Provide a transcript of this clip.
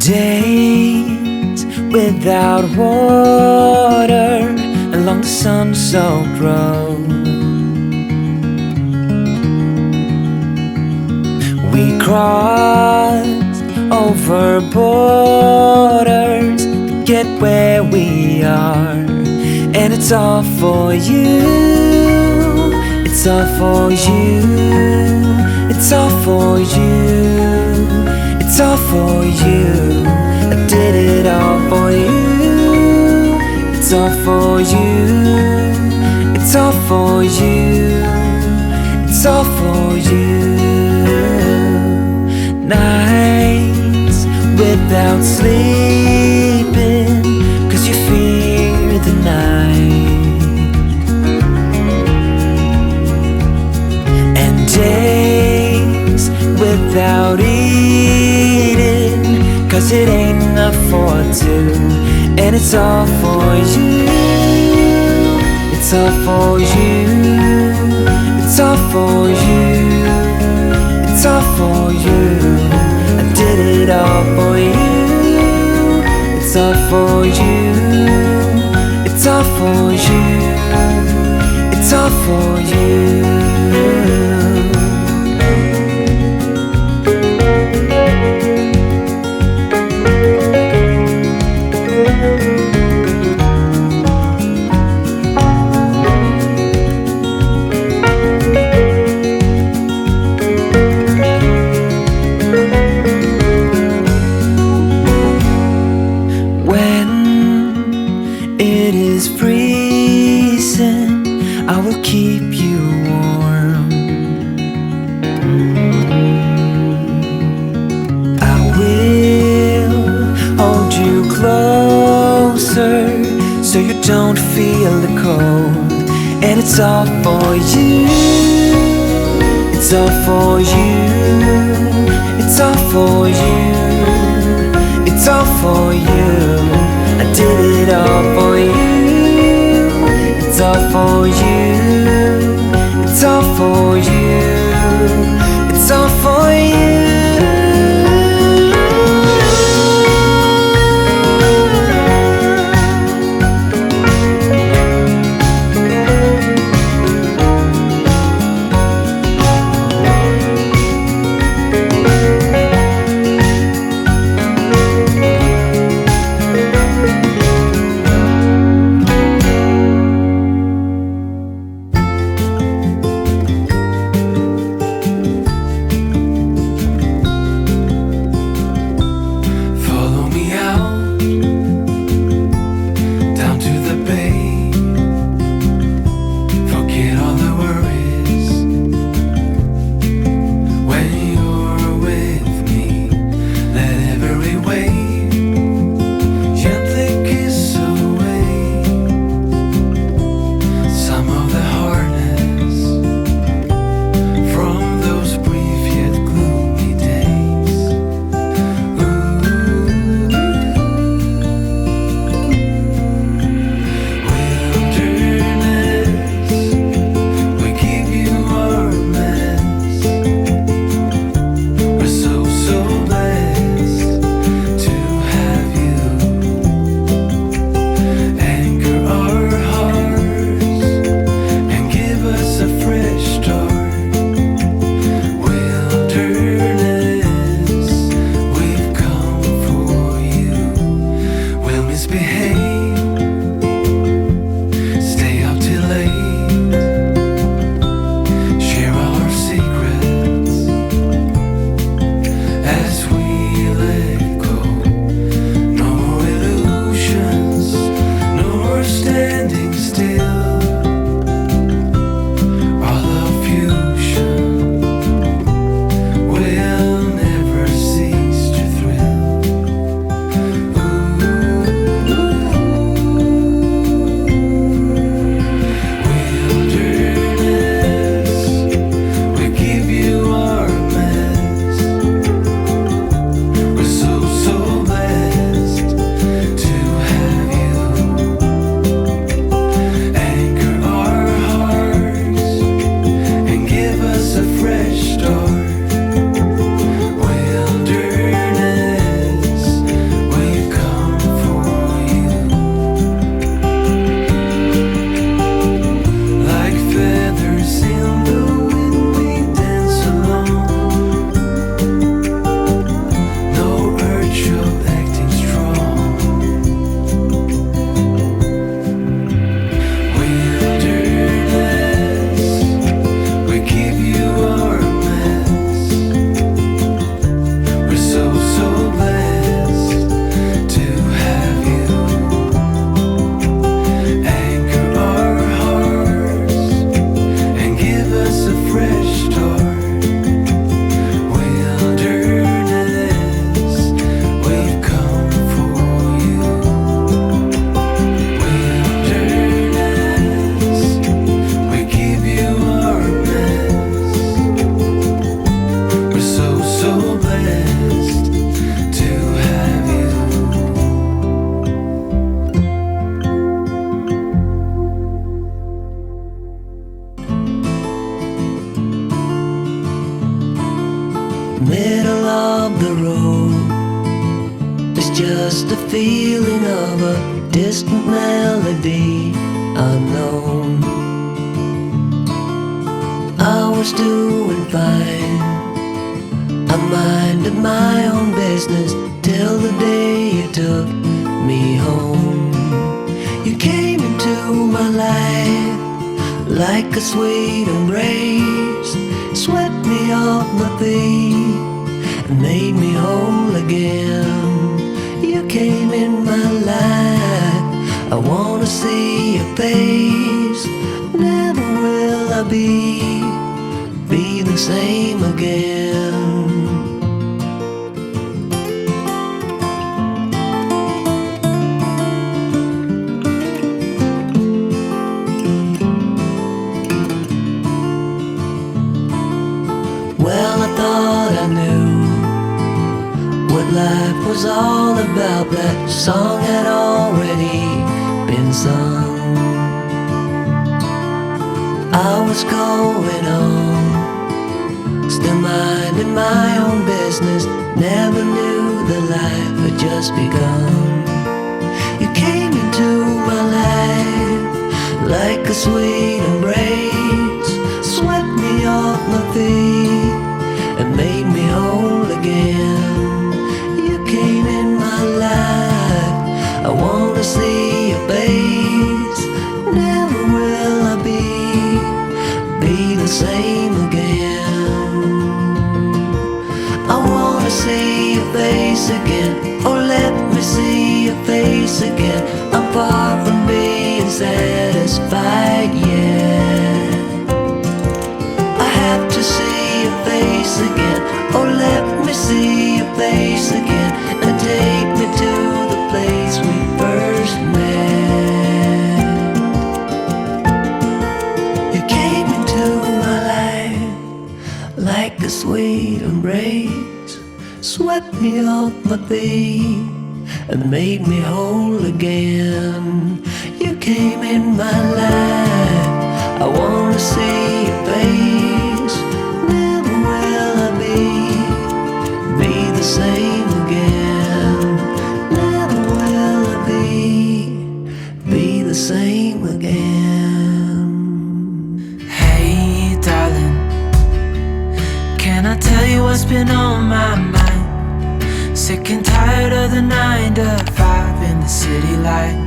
Days without water along the sun-soaked road. We crossed over borders to get where we are, and it's all for you. It's all for you. It's all for you. It's all for you. I did it all for you. It's all for you. It's all for you. It's all for you. Nights without sleeping 'cause you fear the night, and days without eating 'cause it ain't enough for two. And it's all for you. It's all for you. It's all for you. It's all for you. I did it all for you. It's all for you. It's all for you. It's all for you. It is freezing, I will keep you warm. I will hold you closer so you don't feel the cold. And it's all for you. It's all for you. It's all for you. It's all for you. I did it all for you. It's all for you. It's all for you. It's all for you. middle of the road. It's just a feeling of a distant melody unknown. I was doing fine, I minded my own business till the day you took me home. You came into my life like a sweet embrace, swept me off my feet and made me whole again. You came in my life, I wanna see your face. Never will I be the same again. Well, I thought I knew what life was all about. That song had already been sung. I was going on, still minding my own business. Never knew that life had just begun. You came into my life like a sweet embrace, swept me off my feet and made me whole again. You came in my life, I wanna see your face. Never will I be the same again. I wanna see your face again, oh let me see your face again. I'm far from being satisfied yet. I have to see your face again, oh let me see your face again, and take me to the place we first met. You came into my life like a sweet embrace, swept me off my feet and made me whole again. You came in my life, I wanna see your face. Never will I be the same again. Never will I be the same again. Hey darling, can I tell you what's been on my mind? Sick and tired of the 9 to 5 in the city light.